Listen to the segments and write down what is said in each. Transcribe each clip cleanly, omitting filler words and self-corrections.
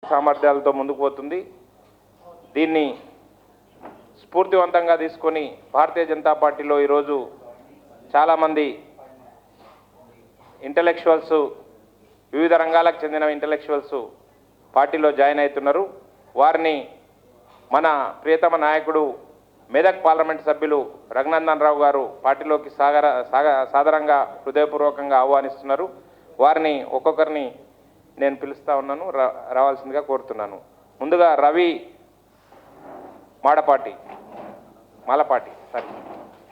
సామర్థ్యాలతో ముందుకు పోతుంది. దీన్ని స్ఫూర్తివంతంగా తీసుకొని భారతీయ జనతా పార్టీలో ఈరోజు చాలామంది ఇంటలెక్చువల్స్, వివిధ రంగాలకు చెందిన ఇంటలెక్చువల్స్ పార్టీలో జాయిన్ అవుతున్నారు. వారిని మన ప్రియతమ నాయకుడు మెదక్ పార్లమెంట్ సభ్యులు రఘునందన్ రావు గారు పార్టీలోకి సాదరంగా హృదయపూర్వకంగా ఆహ్వానిస్తున్నారు. వారిని ఒక్కొక్కరిని నేను పిలుస్తా ఉన్నాను, రావాల్సిందిగా కోరుతున్నాను. ముందుగా రవి మాలపాటి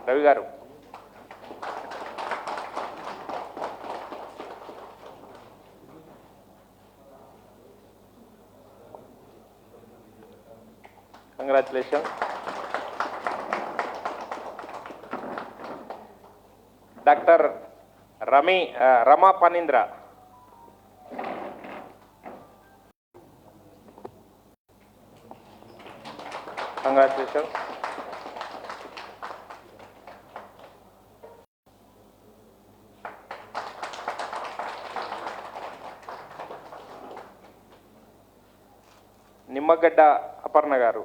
రవి గారు. Congratulation. Doctor Rama Panindra. Congratulation. Nimmagadda Aparna గారు.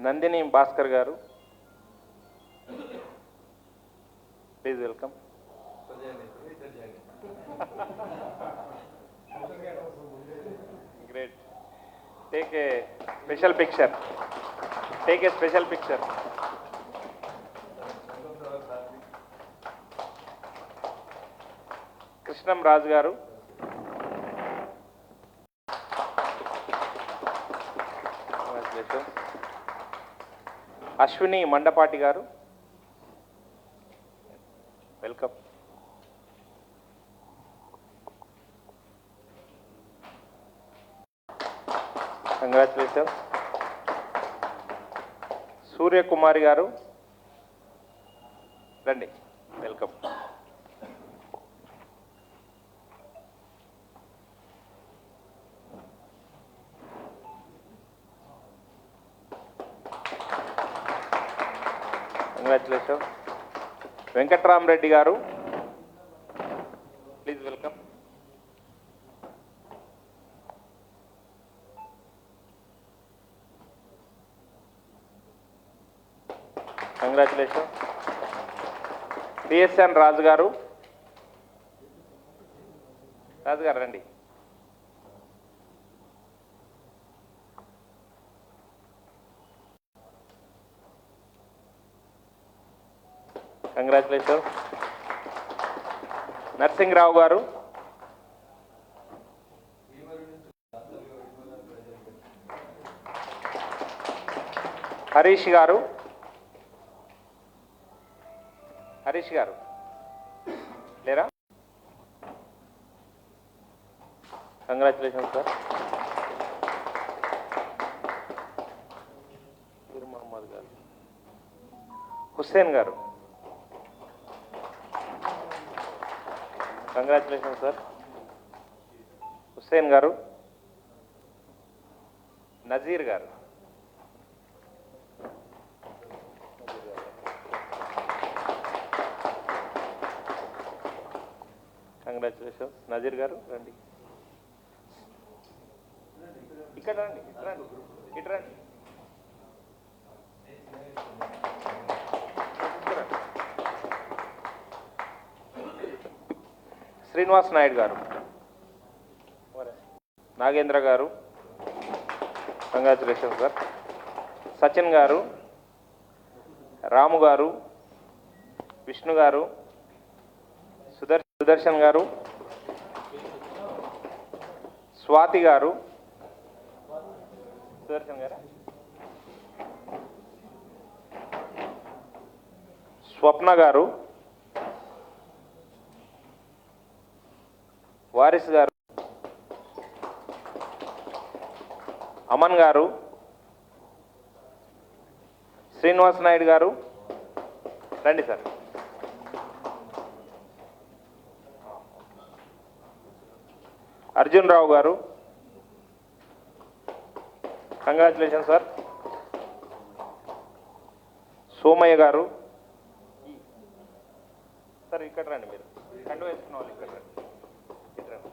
నందిని భాస్కర్ గారు. Please welcome. Great. Take a special picture. Krishnam Raju గారు. అశ్విని మండపాటి గారు. వెల్కమ్. కంగ్రాచులేషన్. సూర్యకుమారి గారు రండి. వెల్కమ్. కంగ్రాచులేషన్. వెంకట్రామరెడ్డి గారు. Please welcome. కంగ్రాచులేషన్. పిఎస్ఎన్ రాజు గారు రండి. కంగ్రాచులేషన్. నరసింహరావు గారు. హరీష్ గారు లేరా? Congratulation sir. మహమ్మద్ గారు. హుస్సేన్ గారు. Congratulation sir. హుస్సేన్ గారు. నజీర్ గారు. కంగ్రాచులేషన్స్. నజీర్ గారు రండి. ఇక్కడ రండి. ఇటు రండి. శ్రీనివాస్ నాయుడు గారు. నాగేంద్ర గారు. Congratulation sir. సచిన్ గారు. రాము గారు. విష్ణు గారు. సుదర్శన్ గారు. స్వాతి గారు. సుదర్శన్ గారు. స్వప్న గారు. వారిస్ గారు. అమన్ గారు. శ్రీనివాస్ నాయుడు గారు రండి సార్. అర్జున్ రావు గారు. Congratulation sir. సోమయ్య గారు. సార్ ఇక్కడ రండి, మీరు కండు వేసుకున్న వాళ్ళు ఇక్కడ రండి, ఇక్కడ రండి.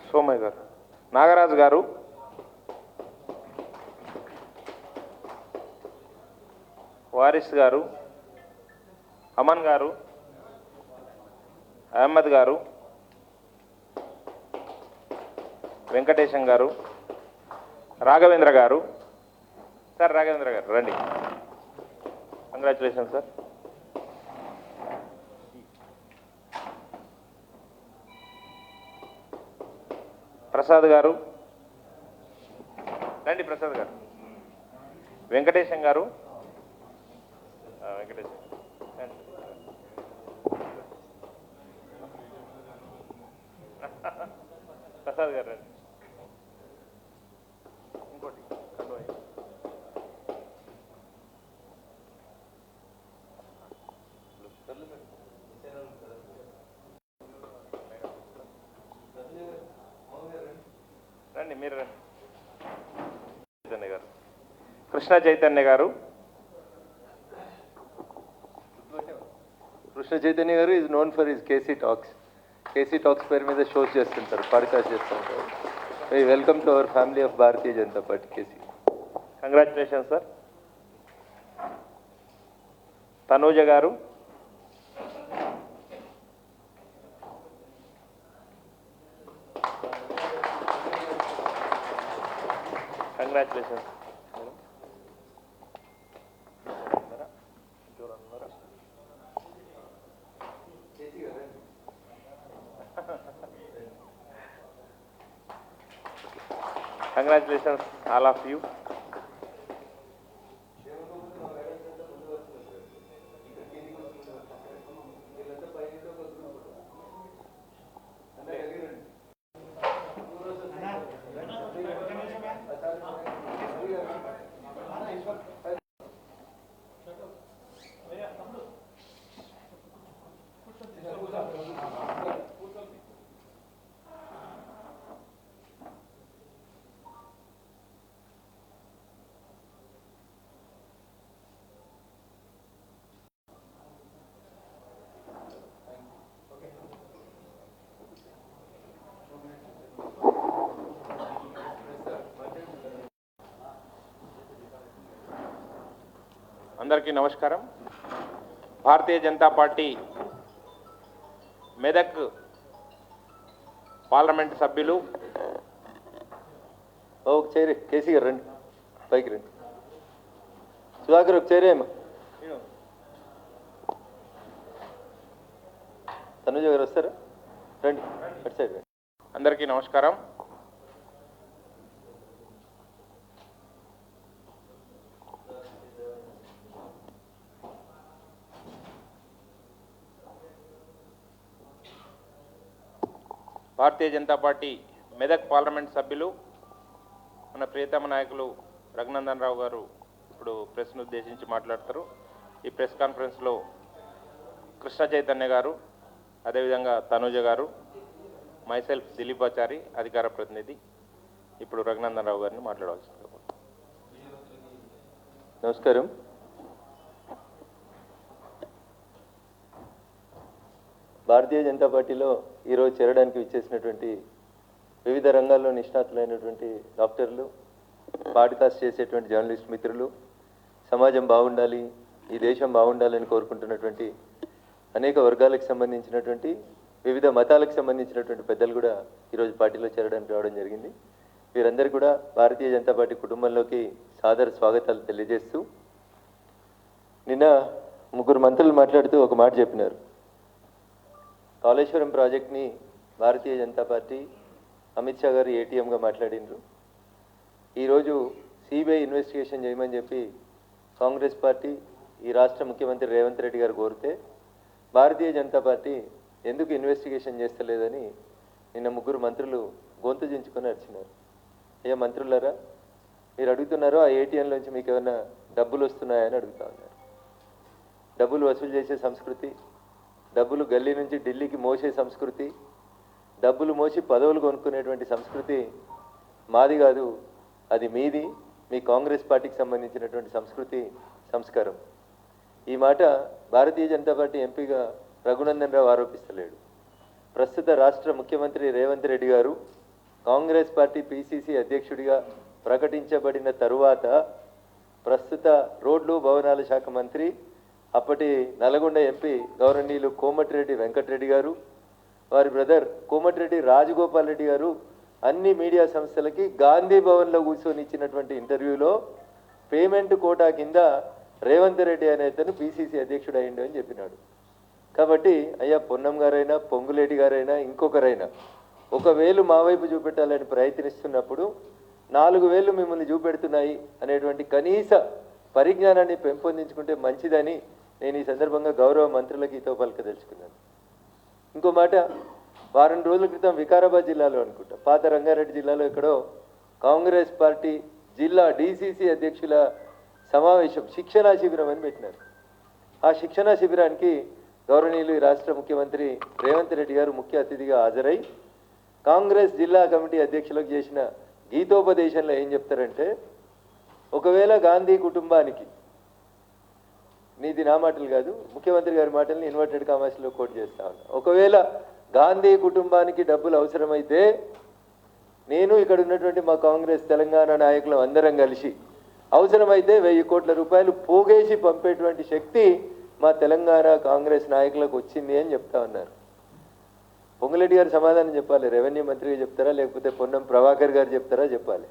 సోమయ్య గారు, నాగరాజు గారు, వారిస్ గారు, అమన్ గారు, అహ్మద్ గారు, వెంకటేశం గారు, రాఘవేంద్ర గారు. సార్ రాఘవేంద్ర గారు రండి. Congratulation sir. ప్రసాద్ గారు రండి. ప్రసాద్ గారు, వెంకటేశం గారు, వెంకటేశం ప్రసాద్ గారు రండి. ఇంకోటి రండి, మీరు రండి. చైతన్య గారు, కృష్ణ చైతన్య గారు. కృష్ణ చైతన్య గారు is known for his KC talks. KC talks పేరు మీద షోస్ చేస్తుంటారు, పాడ్కాస్ట్ చేస్తుంటారు. Welcome to our family of Bharatiya Janata Party. KC, congratulation sir. Tanuja గారు, congratulation. Congratulations, all of you. అందరికీ నమస్కారం. భారతీయ జనతా పార్టీ మెదక్ పార్లమెంట్ సభ్యులు ఒక చైరే. కేసీ గారు రండి, పైకి రండి. సుధాకర్ ఒక చైరేమ్మా. తనుజ గారు వస్తారా? రండి, అటు సైడ్ రండి. అందరికీ నమస్కారం. భారతీయ జనతా పార్టీ మెదక్ పార్లమెంట్ సభ్యులు మన ప్రియతమ నాయకులు రఘునందన్ రావు గారు ఇప్పుడు ప్రెస్ను ఉద్దేశించి మాట్లాడతారు. ఈ ప్రెస్ కాన్ఫరెన్స్లో కృష్ణ చైతన్య గారు, అదేవిధంగా తనూజ గారు, మైసెల్ఫ్ దిలీపాచారి అధికార ప్రతినిధి ఇప్పుడు రఘునందన్ రావు గారిని మాట్లాడవలసింది. నమస్కారం. భారతీయ జనతా పార్టీలో ఈరోజు చేరడానికి విచ్చేసినటువంటి వివిధ రంగాల్లో నిష్ణాతులైనటువంటి డాక్టర్లు, పాడ్కాస్ట్ చేసేటువంటి జర్నలిస్ట్ మిత్రులు, సమాజం బాగుండాలి, ఈ దేశం బాగుండాలని కోరుకుంటున్నటువంటి అనేక వర్గాలకు సంబంధించినటువంటి, వివిధ మతాలకు సంబంధించినటువంటి పెద్దలు కూడా ఈరోజు పార్టీలో చేరడానికి రావడం జరిగింది. వీరందరూ కూడా భారతీయ జనతా పార్టీ కుటుంబంలోకి సాదర స్వాగతాలు తెలియజేస్తూ, నిన్న ముగ్గురు మంత్రులు మాట్లాడుతూ ఒక మాట చెప్పినారు. కాళేశ్వరం ప్రాజెక్ట్ని భారతీయ జనతా పార్టీ, అమిత్ షా గారు ఏటీఎంగా మాట్లాడినారు. ఈరోజు సిబిఐ ఇన్వెస్టిగేషన్ చేయమని చెప్పి కాంగ్రెస్ పార్టీ, ఈ రాష్ట్ర ముఖ్యమంత్రి రేవంత్ రెడ్డి గారు కోరితే భారతీయ జనతా పార్టీ ఎందుకు ఇన్వెస్టిగేషన్ చేస్తలేదని నిన్న ముగ్గురు మంత్రులు గొంతు దించుకొని అరిచినారు. అయ్యా మంత్రులారా, మీరు అడుగుతున్నారో ఆ ఏటీఎంలోంచి మీకు ఏమైనా డబ్బులు వస్తున్నాయని అడుగుతా ఉన్నారు. డబ్బులు వసూలు చేసే సంస్కృతి, డబ్బులు గల్లీ నుంచి ఢిల్లీకి మోసే సంస్కృతి, డబ్బులు మోసి పదవులు కొనుక్కునేటువంటి సంస్కృతి మాది కాదు, అది మీది, మీ కాంగ్రెస్ పార్టీకి సంబంధించినటువంటి సంస్కృతి సంస్కారం. ఈ మాట భారతీయ జనతా పార్టీ ఎంపీగా రఘునందన్ రావు ఆరోపిస్తలేడు. ప్రస్తుత రాష్ట్ర ముఖ్యమంత్రి రేవంత్ రెడ్డి గారు కాంగ్రెస్ పార్టీ పిసిసి అధ్యక్షుడిగా ప్రకటించబడిన తరువాత ప్రస్తుత రోడ్లు భవనాల శాఖ మంత్రి అప్పటి నల్గొండ ఎంపీ గౌరవనీయులు కోమటిరెడ్డి వెంకటరెడ్డి గారు, వారి బ్రదర్ కోమటిరెడ్డి రాజగోపాల్ రెడ్డి గారు అన్ని మీడియా సంస్థలకి గాంధీ భవన్లో కూర్చొని ఇచ్చినటువంటి ఇంటర్వ్యూలో పేమెంట్ కోటా కింద రేవంత్ రెడ్డి అనే అతను పిసిసి అధ్యక్షుడు అయ్యిండు అని చెప్పినాడు. కాబట్టి అయ్యా పొన్నం గారైనా పొంగులేటి గారైనా ఇంకొకరైనా 1,000 మా వైపు చూపెట్టాలని ప్రయత్నిస్తున్నప్పుడు 4,000 మిమ్మల్ని చూపెడుతున్నాయి అనేటువంటి కనీస పరిజ్ఞానాన్ని పెంపొందించుకుంటే మంచిదని నేను ఈ సందర్భంగా గౌరవ మంత్రులకు ఈతో పలకదలుచుకున్నాను. ఇంకో మాట, వారం రోజుల క్రితం వికారాబాద్ జిల్లాలో అనుకుంటా, పాత రంగారెడ్డి జిల్లాలో ఎక్కడో కాంగ్రెస్ పార్టీ జిల్లా డిసిసి అధ్యక్షుల సమావేశం శిక్షణా శిబిరం అని పెట్టినారు. ఆ శిక్షణా శిబిరానికి గౌరవనీయులు ఈ రాష్ట్ర ముఖ్యమంత్రి రేవంత్ రెడ్డి గారు ముఖ్య అతిథిగా హాజరై కాంగ్రెస్ జిల్లా కమిటీ అధ్యక్షులకు చేసిన గీతోపదేశంలో ఏం చెప్తారంటే, ఒకవేళ గాంధీ కుటుంబానికి, నీది నా మాటలు కాదు ముఖ్యమంత్రి గారి మాటల్ని ఇన్వర్టెడ్ కామర్స్లో కోట్ చేస్తా ఉన్నా, ఒకవేళ గాంధీ కుటుంబానికి డబ్బులు అవసరమైతే నేను ఇక్కడ ఉన్నటువంటి మా కాంగ్రెస్ తెలంగాణ నాయకులు అందరం కలిసి అవసరమైతే 1,000 కోట్ల రూపాయలు పోగేసి పంపేటువంటి శక్తి మా తెలంగాణ కాంగ్రెస్ నాయకులకు వచ్చింది అని చెప్తా ఉన్నారు. పొంగులేటి గారు సమాధానం చెప్పాలి, రెవెన్యూ మంత్రిగా చెప్తారా లేకపోతే పొన్నం ప్రభాకర్ గారు చెప్తారా చెప్పాలి.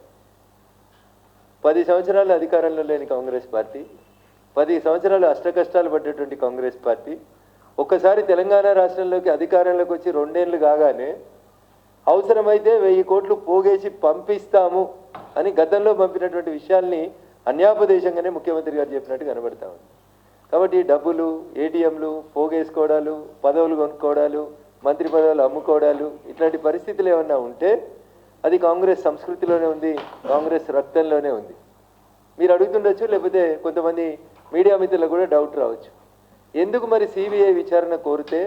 10 సంవత్సరాలు అధికారంలో లేని కాంగ్రెస్ పార్టీ, 10 సంవత్సరాలు అష్టకష్టాలు పడ్డటువంటి కాంగ్రెస్ పార్టీ ఒక్కసారి తెలంగాణ రాష్ట్రంలోకి అధికారంలోకి వచ్చి 2 ఏళ్ళు కాగానే అవసరమైతే 1,000 కోట్లు పోగేసి పంపిస్తాము అని గతంలో పంపినటువంటి విషయాల్ని అన్యాపదేశంగానే ముఖ్యమంత్రి గారు చెప్పినట్టు కనబడతా ఉంది. కాబట్టి డబ్బులు, ఏటీఎంలు, పోగేసుకోవడాలు, పదవులు కొనుక్కోవడాలు, మంత్రి పదవులు అమ్ముకోవడాలు, ఇట్లాంటి పరిస్థితులు ఏమన్నా ఉంటే అది కాంగ్రెస్ సంస్కృతిలోనే ఉంది, కాంగ్రెస్ రక్తంలోనే ఉంది. మీరు అడుగుతుండొచ్చు, లేకపోతే కొంతమంది మీడియా మిత్రులకు కూడా డౌట్ రావచ్చు, ఎందుకు మరి సిబిఐ విచారణ కోరితే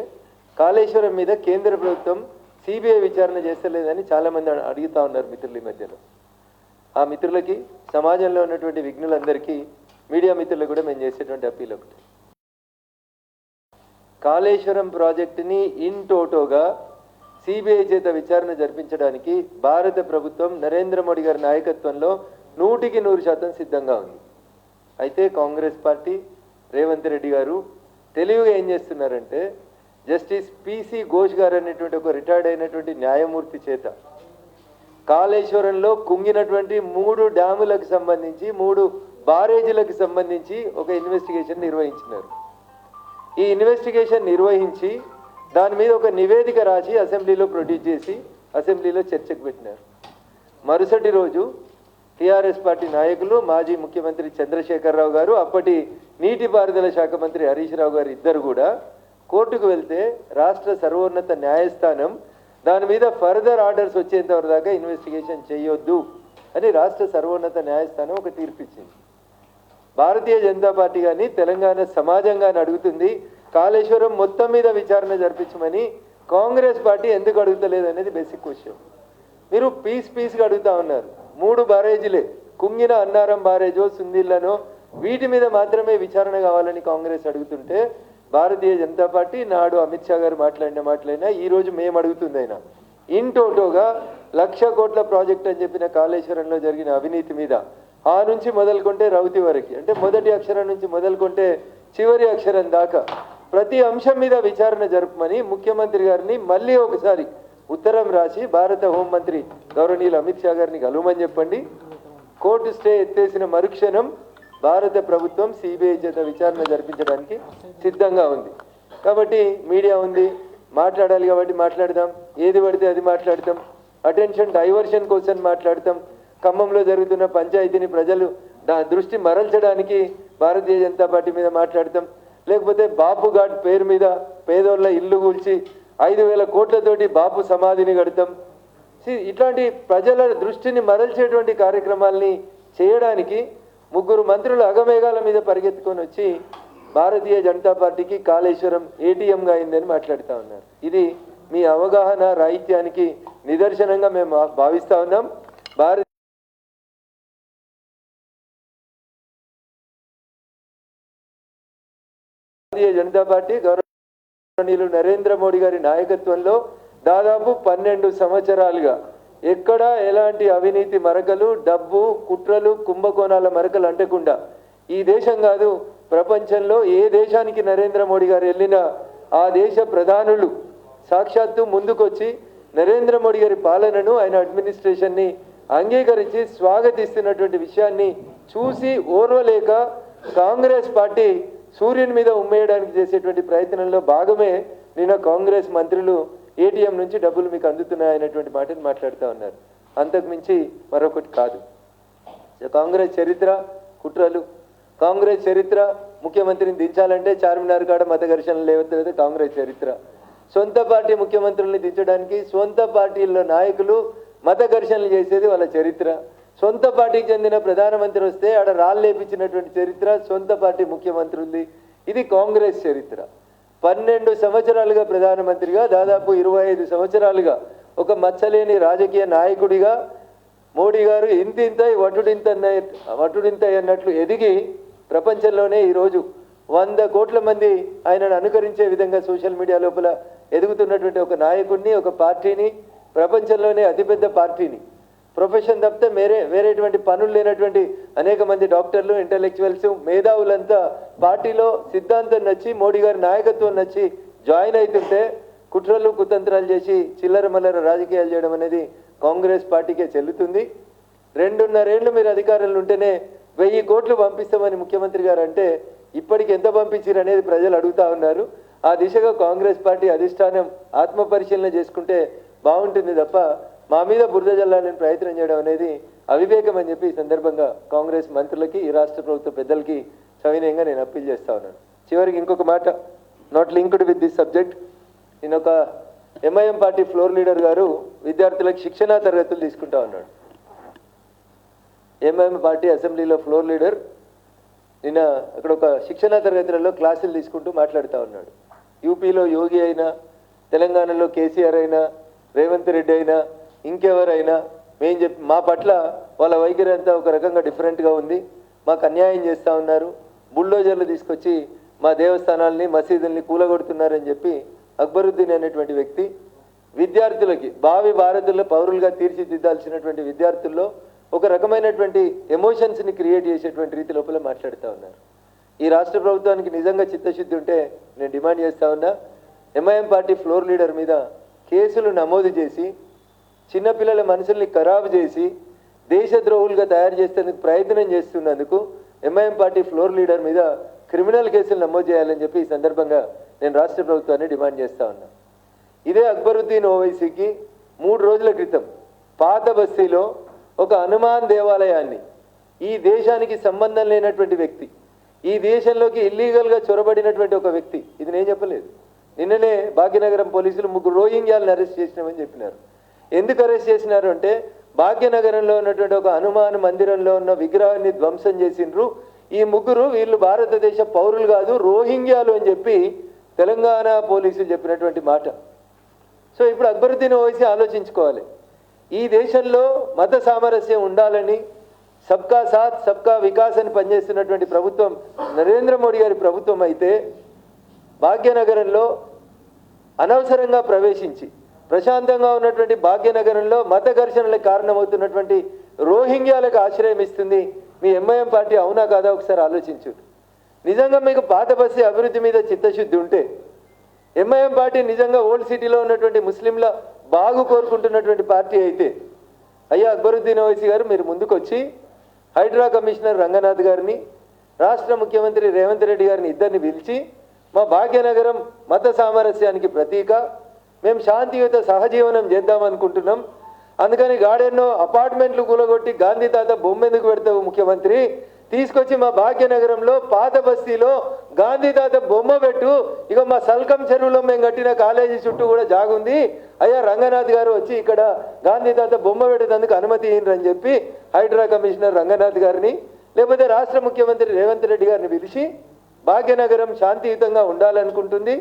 కాళేశ్వరం మీద కేంద్ర ప్రభుత్వం సిబిఐ విచారణ చేస్తలేదని చాలామంది అడుగుతూ ఉన్నారు మిత్రుల ఈ మధ్యలో. ఆ మిత్రులకి, సమాజంలో ఉన్నటువంటి విఘ్నులందరికీ, మీడియా మిత్రులకు కూడా మేము చేసేటువంటి అప్పీల్ ఒకటి, కాళేశ్వరం ప్రాజెక్టుని ఇన్ టోటోగా సిబిఐ చేత విచారణ జరిపించడానికి భారత ప్రభుత్వం నరేంద్ర మోడీ గారి నాయకత్వంలో 100% సిద్ధంగా ఉంది. అయితే కాంగ్రెస్ పార్టీ రేవంత్ రెడ్డి గారు తెలివిగా ఏం చేస్తున్నారంటే, జస్టిస్ పిసి ఘోష్ గారు అనేటువంటి ఒక రిటైర్డ్ అయినటువంటి న్యాయమూర్తి చేత కాళేశ్వరంలో కుంగినటువంటి 3 డ్యాములకు సంబంధించి 3 బారేజీలకు సంబంధించి ఒక ఇన్వెస్టిగేషన్ నిర్వహించినారు. ఈ ఇన్వెస్టిగేషన్ నిర్వహించి దాని మీద ఒక నివేదిక రాసి అసెంబ్లీలో ప్రొడ్యూస్ చేసి అసెంబ్లీలో చర్చకు పెట్టినారు. మరుసటి రోజు టీఆర్ఎస్ పార్టీ నాయకులు, మాజీ ముఖ్యమంత్రి చంద్రశేఖరరావు గారు, అప్పటి నీటిపారుదల శాఖ మంత్రి హరీష్ రావు గారు ఇద్దరు కూడా కోర్టుకు వెళ్తే రాష్ట్ర సర్వోన్నత న్యాయస్థానం దాని మీద ఫర్దర్ ఆర్డర్స్ వచ్చేంతవరకు దాకా ఇన్వెస్టిగేషన్ చేయొద్దు అని రాష్ట్ర సర్వోన్నత న్యాయస్థానం ఒక తీర్పిచ్చింది. భారతీయ జనతా పార్టీ కానీ తెలంగాణ సమాజం కానీ అడుగుతుంది, కాళేశ్వరం మొత్తం మీద విచారణ జరిపించమని కాంగ్రెస్ పార్టీ ఎందుకు అడుగుతలేదు అనేది బేసిక్ క్వశ్చన్. మీరు పీస్గా అడుగుతా ఉన్నారు. 3 బారేజీలే, కుంగిన అన్నారం బారేజో, సుందిళ్లనో, వీటి మీద మాత్రమే విచారణ కావాలని కాంగ్రెస్ అడుగుతుంటే, భారతీయ జనతా పార్టీ నాడు అమిత్ షా గారు మాట్లాడిన మాటలైనా ఈరోజు మేము అడుగుతుందైనా ఇన్ టోటోగా 1,00,000 కోట్ల ప్రాజెక్ట్ అని చెప్పిన కాళేశ్వరంలో జరిగిన అవినీతి మీద ఆ నుంచి మొదలుకొంటే రౌతి వరకు, అంటే మొదటి అక్షరం నుంచి మొదలుకొంటే చివరి అక్షరం దాకా ప్రతి అంశం మీద విచారణ జరపమని ముఖ్యమంత్రి గారిని మళ్ళీ ఒకసారి ఉత్తరం రాసి భారత హోంమంత్రి గౌరవనీయులు అమిత్ షా గారిని కలవమని చెప్పండి. కోర్టు స్టే ఎత్తేసిన మరుక్షణం భారత ప్రభుత్వం సిబిఐ చేత విచారణ జరిపించడానికి సిద్ధంగా ఉంది. కాబట్టి మీడియా ఉంది, మాట్లాడాలి కాబట్టి మాట్లాడదాం, ఏది పడితే అది మాట్లాడతాం, అటెన్షన్ డైవర్షన్ కోసం మాట్లాడతాం, ఖమ్మంలో జరుగుతున్న పంచాయతీని ప్రజలు దృష్టి మరల్చడానికి భారతీయ జనతా పార్టీ మీద మాట్లాడతాం, లేకపోతే బాపు ఘాట్ పేరు మీద పేదోళ్ళ ఇల్లు కూల్చి 5,000 కోట్లతోటి బాపు సమాధిని కడతాం. ఇట్లాంటి ప్రజల దృష్టిని మరల్చేటువంటి కార్యక్రమాల్ని చేయడానికి 3 మంత్రులు అగమేఘాల మీద పరిగెత్తుకొని వచ్చి భారతీయ జనతా పార్టీకి కాళేశ్వరం ఏటీఎంగా అయిందని మాట్లాడుతూ ఉన్నారు. ఇది మీ అవగాహన రాహిత్యానికి నిదర్శనంగా మేము భావిస్తూ ఉన్నాం. భారత భారతీయ జనతా పార్టీ గౌరవనీయులు నరేంద్ర మోడీ గారి నాయకత్వంలో దాదాపు 12 సంవత్సరాలుగా ఎక్కడా ఎలాంటి అవినీతి మరకలు, డబ్బు, కుట్రలు, కుంభకోణాల మరకలు అంటకుండా ఈ దేశం కాదు ప్రపంచంలో ఏ దేశానికి నరేంద్ర మోడీ గారు వెళ్ళినా ఆ దేశ ప్రధానులు సాక్షాత్తు ముందుకొచ్చి నరేంద్ర మోడీ గారి పాలనను, ఆయన అడ్మినిస్ట్రేషన్ని అంగీకరించి స్వాగతిస్తున్నటువంటి విషయాన్ని చూసి ఓర్వలేక కాంగ్రెస్ పార్టీ సూర్యుని మీద ఉమ్మేయడానికి చేసేటువంటి ప్రయత్నంలో భాగమే నిన్న కాంగ్రెస్ మంత్రులు ఏటీఎం నుంచి డబ్బులు మీకు అందుతున్నాయనేటువంటి మాటను మాట్లాడుతూ ఉన్నారు. అంతకుమించి మరొకటి కాదు. కాంగ్రెస్ చరిత్ర కుట్రలు, కాంగ్రెస్ చరిత్ర ముఖ్యమంత్రిని దించాలంటే చార్మినార్ కాడ మత ఘర్షణలు లేవలేదు కాంగ్రెస్ చరిత్ర. సొంత పార్టీ ముఖ్యమంత్రుల్ని దించడానికి సొంత పార్టీల్లో నాయకులు మత ఘర్షణలు చేసేది వాళ్ళ చరిత్ర. సొంత పార్టీకి చెందిన ప్రధానమంత్రి వస్తే ఆడ రాళ్ళేపించినటువంటి చరిత్ర సొంత పార్టీ ముఖ్యమంత్రులది. ఇది కాంగ్రెస్ చరిత్ర. 12 సంవత్సరాలుగా ప్రధానమంత్రిగా, దాదాపు 25 సంవత్సరాలుగా ఒక మచ్చలేని రాజకీయ నాయకుడిగా మోడీ గారు ఇంతింతై వటుడింతై అన్నట్లు ఎదిగి ప్రపంచంలోనే ఈరోజు 100 కోట్ల మంది ఆయనను అనుకరించే విధంగా సోషల్ మీడియా లోపల ఎదుగుతున్నటువంటి ఒక నాయకుడిని, ఒక పార్టీని, ప్రపంచంలోనే అతిపెద్ద పార్టీని, ప్రొఫెషన్ తప్పితే వేరేటువంటి పనులు లేనటువంటి అనేక మంది డాక్టర్లు, ఇంటలెక్చువల్స్, మేధావులంతా పార్టీలో సిద్ధాంతం నచ్చి మోడీ గారి నాయకత్వం నచ్చి జాయిన్ అవుతుంటే కుట్రలు కుతంత్రాలు చేసి చిల్లర మల్లర రాజకీయాలు చేయడం అనేది కాంగ్రెస్ పార్టీకే చెల్లుతుంది. 2.5 ఏళ్ళు మీరు అధికారంలో ఉంటేనే 1000 కోట్లు పంపిస్తామని ముఖ్యమంత్రి గారు అంటే ఇప్పటికి ఎంత పంపించారు అనేది ప్రజలు అడుగుతా ఉన్నారు. ఆ దిశగా కాంగ్రెస్ పార్టీ అధిష్టానం ఆత్మపరిశీలన చేసుకుంటే బాగుంటుంది తప్ప మా మీద బురద జల్లాలని ప్రయత్నం చేయడం అనేది అవివేకం అని చెప్పి ఈ సందర్భంగా కాంగ్రెస్ మంత్రులకి, ఈ రాష్ట్ర ప్రభుత్వ పెద్దలకి సవినయంగా నేను అప్పీల్ చేస్తా ఉన్నాను. చివరికి ఇంకొక మాట, not linked with this subject. నేను ఒక ఎంఐఎం పార్టీ ఫ్లోర్ లీడర్ గారు విద్యార్థులకు శిక్షణా తరగతులు తీసుకుంటా ఉన్నాడు. ఎంఐఎం పార్టీ అసెంబ్లీలో ఫ్లోర్ లీడర్ నిన్న అక్కడ ఒక శిక్షణా తరగతులలో క్లాసులు తీసుకుంటూ మాట్లాడుతూ ఉన్నాడు. యూపీలో యోగి అయినా, తెలంగాణలో కేసీఆర్ అయినా, రేవంత్ రెడ్డి అయినా, ఇంకెవరైనా మా పట్ల వాళ్ళ వైఖరి అంతా ఒక రకంగా డిఫరెంట్గా ఉంది, మాకు అన్యాయం చేస్తూ ఉన్నారు, బుల్డోజర్లు తీసుకొచ్చి మా దేవస్థానాల్ని, మసీదుల్ని కూలగొడుతున్నారని చెప్పి అక్బరుద్దీన్ అనేటువంటి వ్యక్తి విద్యార్థులకి, భావి భారతుల్లో పౌరులుగా తీర్చిదిద్దాల్సినటువంటి విద్యార్థుల్లో ఒక రకమైనటువంటి ఎమోషన్స్ని క్రియేట్ చేసేటువంటి రీతి లోపల మాట్లాడుతూ ఉన్నారు. ఈ రాష్ట్ర ప్రభుత్వానికి నిజంగా చిత్తశుద్ధి ఉంటే నేను డిమాండ్ చేస్తూ ఉన్నా, ఎంఐఎం పార్టీ ఫ్లోర్ లీడర్ మీద కేసులు నమోదు చేసి చిన్నపిల్లల మనసుల్ని ఖరాబు చేసి దేశద్రోహులుగా తయారు చేసేందుకు ప్రయత్నం చేస్తున్నందుకు ఎంఐఎం పార్టీ ఫ్లోర్ లీడర్ మీద క్రిమినల్ కేసులు నమోదు చేయాలని చెప్పి ఈ సందర్భంగా నేను రాష్ట్ర ప్రభుత్వాన్ని డిమాండ్ చేస్తూ ఉన్నా. ఇదే అక్బరుద్దీన్ ఓవైసీకి 3 రోజుల క్రితం పాత బస్తీలో ఒక హనుమాన్ దేవాలయాన్ని, ఈ దేశానికి సంబంధం లేనటువంటి వ్యక్తి, ఈ దేశంలోకి ఇల్లీగల్గా చొరబడినటువంటి ఒక వ్యక్తి, ఇది నేను చెప్పలేదు, నిన్ననే భాగ్యనగరం పోలీసులు 3 రోహింగ్యాలను అరెస్ట్ చేసినామని చెప్పినారు. ఎందుకు అరెస్ట్ చేసినారు అంటే భాగ్యనగరంలో ఉన్నటువంటి ఒక హనుమాన్ మందిరంలో ఉన్న విగ్రహాన్ని ధ్వంసం చేసిండ్రు, ఈ 3 వీళ్ళు భారతదేశ పౌరులు కాదు, రోహింగ్యాలు అని చెప్పి తెలంగాణ పోలీసులు చెప్పినటువంటి మాట. సో ఇప్పుడు అక్బరుద్దీన్ ఓవైసీ ఆలోచించుకోవాలి, ఈ దేశంలో మత సామరస్యం ఉండాలని సబ్కా సాత్ సబ్కా వికాస్ అని పనిచేస్తున్నటువంటి ప్రభుత్వం నరేంద్ర మోడీ గారి ప్రభుత్వం అయితే భాగ్యనగరంలో అనవసరంగా ప్రవేశించి ప్రశాంతంగా ఉన్నటువంటి భాగ్యనగరంలో మత ఘర్షణలకు కారణమవుతున్నటువంటి రోహింగ్యాలకు ఆశ్రయం ఇస్తుంది మీ ఎంఐఎం పార్టీ, అవునా కాదా ఒకసారి ఆలోచించు. నిజంగా మీకు పాత బస్తీ అభివృద్ధి మీద చిత్తశుద్ధి ఉంటే, ఎంఐఎం పార్టీ నిజంగా ఓల్డ్ సిటీలో ఉన్నటువంటి ముస్లింల బాగు కోరుకుంటున్నటువంటి పార్టీ అయితే, అయ్యా అక్బరుద్దీన్ ఓవైసీ గారు మీరు ముందుకొచ్చి హైడ్రా కమిషనర్ రంగనాథ్ గారిని, రాష్ట్ర ముఖ్యమంత్రి రేవంత్ రెడ్డి గారిని ఇద్దరిని పిలిచి మా భాగ్యనగరం మత సామరస్యానికి ప్రతీక, మేము శాంతియుత సహజీవనం చేద్దామనుకుంటున్నాం, అందుకని గార్డెన్నో అపార్ట్మెంట్లు కూలగొట్టి గాంధీ తాత బొమ్మ ఎందుకు పెడతావు ముఖ్యమంత్రి, తీసుకొచ్చి మా భాగ్యనగరంలో పాత బస్తీలో గాంధీ తాత బొమ్మ పెట్టు, ఇక మా సల్కం చెరువులో మేము కట్టిన కాలేజీ చుట్టూ కూడా జాగుంది, అయ్యా రంగనాథ్ గారు వచ్చి ఇక్కడ గాంధీ తాత బొమ్మ పెట్టేందుకు అనుమతి ఇయ్యండి చెప్పి హైడ్రా కమిషనర్ రంగనాథ్ గారిని, లేకపోతే రాష్ట్ర ముఖ్యమంత్రి రేవంత్ రెడ్డి గారిని పిలిచి భాగ్యనగరం శాంతియుతంగా ఉండాలనుకుంటుంది,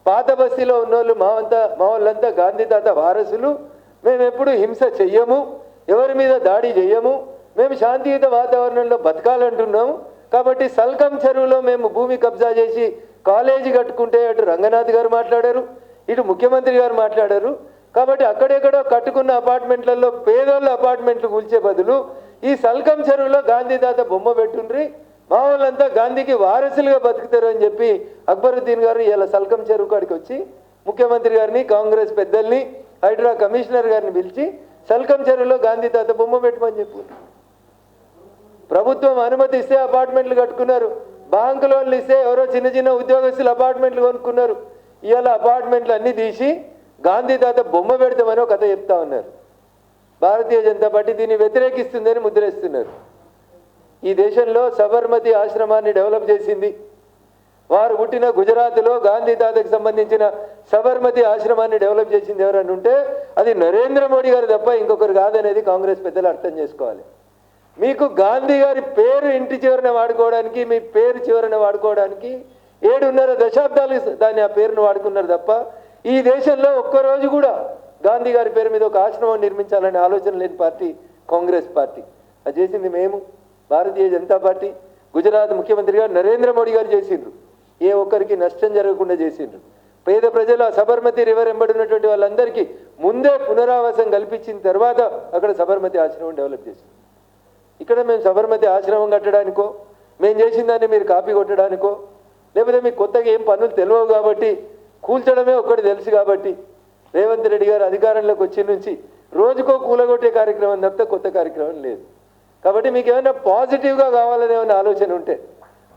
పాత బస్తీలో ఉన్నోళ్ళు మా వాళ్ళంతా గాంధీ తాత వారసులు, మేము ఎప్పుడు హింస చెయ్యము, ఎవరి మీద దాడి చెయ్యము, మేము శాంతియుత వాతావరణంలో బతకాలంటున్నాము, కాబట్టి సల్కం చెరువులో మేము భూమి కబ్జా చేసి కాలేజీ కట్టుకుంటే అటు రంగనాథ్ గారు మాట్లాడారు, ఇటు ముఖ్యమంత్రి గారు మాట్లాడారు. కాబట్టి అక్కడెక్కడో కట్టుకున్న అపార్ట్మెంట్లలో పేదోళ్ళ అపార్ట్మెంట్లు కూల్చే బదులు ఈ సల్కం చెరువులో గాంధీ తాత బొమ్మ పెట్టుండ్రి, మా వాళ్ళంతా గాంధీకి వారసులుగా బతుకుతారు అని చెప్పి అక్బరుద్దీన్ గారు ఇలా సల్కం చెరువు కాడికి వచ్చి ముఖ్యమంత్రి గారిని, కాంగ్రెస్ పెద్దల్ని, హైడ్రా కమిషనర్ గారిని పిలిచి సల్కం చెరువులో గాంధీ తాత బొమ్మ పెట్టమని చెప్పు. ప్రభుత్వం అనుమతి ఇస్తే అపార్ట్మెంట్లు కట్టుకున్నారు, బ్యాంకు లోన్లు ఇస్తే ఎవరో చిన్న చిన్న ఉద్యోగస్తులు అపార్ట్మెంట్లు కొనుక్కున్నారు. ఇవాళ అపార్ట్మెంట్లు అన్నీ తీసి గాంధీ తాత బొమ్మ పెడతామని ఒక కథ చెప్తా ఉన్నారు. భారతీయ జనతా పార్టీ దీన్ని వ్యతిరేకిస్తుందని ముద్రేస్తున్నారు. ఈ దేశంలో సబర్మతి ఆశ్రమాన్ని డెవలప్ చేసింది, వారు పుట్టిన గుజరాత్లో గాంధీ తాతకు సంబంధించిన సబర్మతి ఆశ్రమాన్ని డెవలప్ చేసింది ఎవరని ఉంటే అది నరేంద్ర మోడీ గారు తప్ప ఇంకొకరు కాదనేది కాంగ్రెస్ పెద్దలు అర్థం చేసుకోవాలి. మీకు గాంధీ గారి పేరు ఇంటి చివరన వాడుకోవడానికి, మీ పేరు చివరన వాడుకోవడానికి 7.5 దశాబ్దాలు దాన్ని ఆ పేరును వాడుకున్నారు తప్ప ఈ దేశంలో ఒక్కరోజు కూడా గాంధీ గారి పేరు మీద ఒక ఆశ్రమం నిర్మించాలనే ఆలోచన లేని పార్టీ కాంగ్రెస్ పార్టీ. అది చేసింది మేము, భారతీయ జనతా పార్టీ. గుజరాత్ ముఖ్యమంత్రిగా నరేంద్ర మోడీ గారు చేసిండ్రు, ఏ ఒక్కరికి నష్టం జరగకుండా చేసిండ్రు. పేద ప్రజలు ఆ సబర్మతి రివర్ ఎంబడినటువంటి వాళ్ళందరికీ ముందే పునరావాసం కల్పించిన తర్వాత అక్కడ సబర్మతి ఆశ్రమం డెవలప్ చేసింది. ఇక్కడ మేము సబర్మతి ఆశ్రమం కట్టడానికో, మేము చేసిన దాన్ని మీరు కాపీ కొట్టడానికో, లేకపోతే మీకు కొత్తగా ఏం పనులు తెలియవు కాబట్టి కూల్చడమే ఒక్కటి తెలుసు కాబట్టి రేవంత్ రెడ్డి గారు అధికారంలోకి వచ్చి నుంచి రోజుకో కూలగొట్టే కార్యక్రమం తప్పితే కొత్త కార్యక్రమం లేదు. కాబట్టి మీకు ఏమైనా పాజిటివ్గా కావాలనే ఏమైనా ఆలోచన ఉంటే,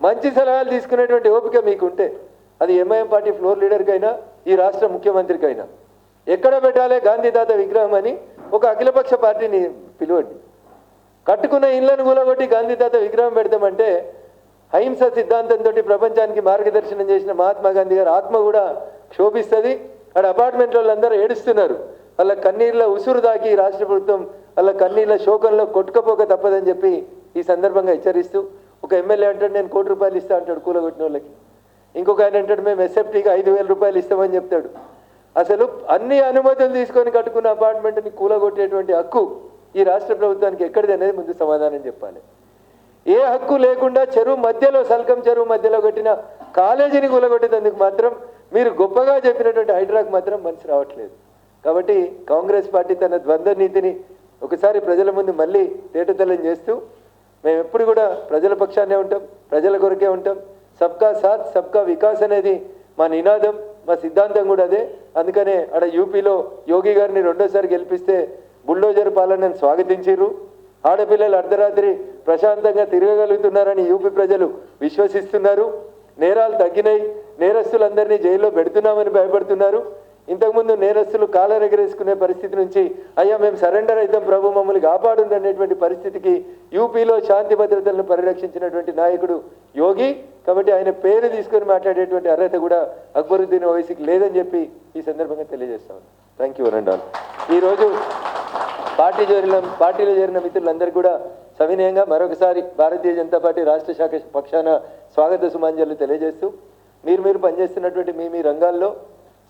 మంచి సలహాలు తీసుకునేటువంటి ఓపిక మీకు ఉంటే, అది ఎంఐఎం పార్టీ ఫ్లోర్ లీడర్కైనా ఈ రాష్ట్ర ముఖ్యమంత్రికైనా ఎక్కడ పెట్టాలి గాంధీ తాత విగ్రహం అని ఒక అఖిలపక్ష పార్టీని పిలువండి. కట్టుకున్న ఇళ్లను కూలగొట్టి గాంధీ తాత విగ్రహం పెడతామంటే అహింస సిద్ధాంతంతో ప్రపంచానికి మార్గదర్శనం చేసిన మహాత్మా గాంధీ గారి ఆత్మ కూడా క్షోభిస్తుంది. అక్కడ అపార్ట్మెంట్ వాళ్ళందరూ ఏడుస్తున్నారు, వాళ్ళ కన్నీళ్ళ ఉసురు దాకి రాష్ట్ర ప్రభుత్వం వాళ్ళ కన్నీళ్ళ శోకంలో కొట్టుకపోక తప్పదని చెప్పి ఈ సందర్భంగా హెచ్చరిస్తూ, ఒక ఎమ్మెల్యే అంటాడు నేను ₹1 ఇస్తా అంటాడు కూలగొట్టిన వాళ్ళకి, ఇంకొక ఆయన అంటాడు మేము ఎస్ఎఫ్టీకి ₹5,000 ఇస్తామని చెప్తాడు. అసలు అన్ని అనుమతులు తీసుకొని కట్టుకున్న అపార్ట్మెంట్ని కూలగొట్టేటువంటి హక్కు ఈ రాష్ట్ర ప్రభుత్వానికి ఎక్కడిది అనేది ముందు సమాధానం చెప్పాలి. ఏ హక్కు లేకుండా చెరువు మధ్యలో, సల్కం చెరువు మధ్యలో కట్టిన కాలేజీని కూలగొట్టేందుకు మాత్రం మీరు గొప్పగా చెప్పినటువంటి హైడ్రాకు మాత్రం మనసు రావట్లేదు. కాబట్టి కాంగ్రెస్ పార్టీ తన ద్వంద్వ నీతిని ఒకసారి ప్రజల ముందు మళ్ళీ తేటతెల్లం చేస్తూ, మేము ఎప్పుడు కూడా ప్రజల పక్షాన్నే ఉంటాం, ప్రజల కొరకే ఉంటాం. సబ్కా సాత్ సబ్కా వికాస్ అనేది మా నినాదం, మా సిద్ధాంతం కూడా అదే. అందుకనే అక్కడ యూపీలో యోగి గారిని 2వ సారి గెలిపిస్తే బుల్డోజర్ పాలనను స్వాగతించారు. ఆడపిల్లలు అర్ధరాత్రి ప్రశాంతంగా తిరగగలుగుతున్నారని యూపీ ప్రజలు విశ్వసిస్తున్నారు. నేరాలు తగ్గినాయి, నేరస్తులందరినీ జైల్లో పెడుతున్నామని భయపడుతున్నారు. ఇంతకుముందు నేరస్తులు కాలర్ ఎగరేసుకునే పరిస్థితి నుంచి అయ్యా మేము సరెండర్ అవుతాం ప్రభు మమ్మల్ని కాపాడుంది అనేటువంటి పరిస్థితికి యూపీలో శాంతి భద్రతలను పరిరక్షించినటువంటి నాయకుడు యోగి. కాబట్టి ఆయన పేరు తీసుకొని మాట్లాడేటువంటి అర్హత కూడా అక్బరుద్దీన్ ఓవైసీకి లేదని చెప్పి ఈ సందర్భంగా తెలియజేస్తాను. Thank you and all. ఈరోజు పార్టీలో చేరిన మిత్రులందరికీ కూడా సవినయంగా మరొకసారి భారతీయ జనతా పార్టీ రాష్ట్ర శాఖ పక్షాన స్వాగత సుమాంజలు తెలియజేస్తూ, మీరు పనిచేస్తున్నటువంటి మీ రంగాల్లో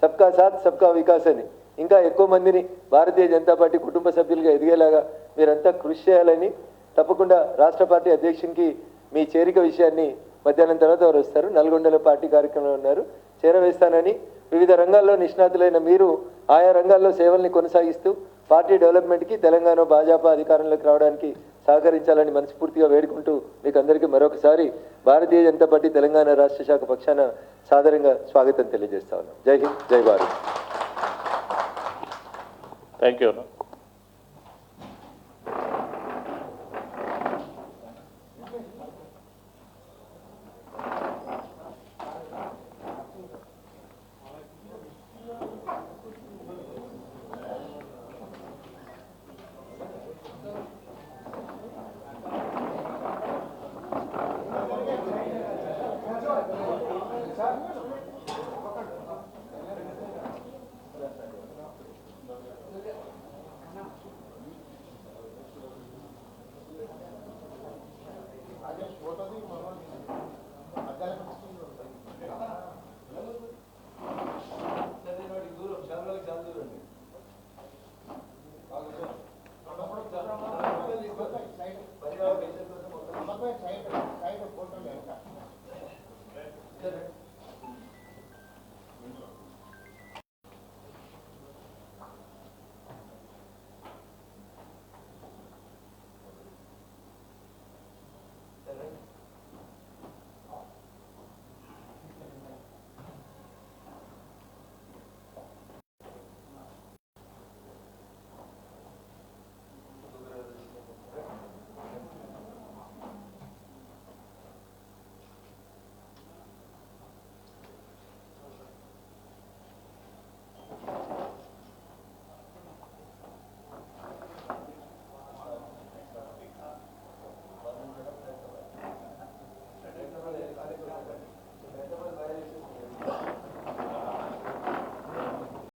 సబ్కా సాత్ సబ్కా వికాస్ అని ఇంకా ఎక్కువ మందిని భారతీయ జనతా పార్టీ కుటుంబ సభ్యులుగా ఎదిగేలాగా మీరంతా కృషి చేయాలని, తప్పకుండా రాష్ట్ర పార్టీ అధ్యక్షునికి మీ చేరిక విషయాన్ని మధ్యాహ్నం తర్వాత వారు వస్తారు, నల్గొండలో పార్టీ కార్యక్రమంలో ఉన్నారు, చేరవేస్తానని, వివిధ రంగాల్లో నిష్ణాతులైన మీరు ఆయా రంగాల్లో సేవల్ని కొనసాగిస్తూ పార్టీ డెవలప్మెంట్కి, తెలంగాణ భాజపా అధికారంలోకి రావడానికి సహకరించాలని మనస్ఫూర్తిగా వేడుకుంటూ మీకు అందరికీ మరొకసారి భారతీయ జనతా పార్టీ తెలంగాణ రాష్ట్ర శాఖ పక్షాన సాదరంగా స్వాగతం తెలియజేస్తా ఉన్నాం. జై హింద్, జై Bharat. Thank you. side photo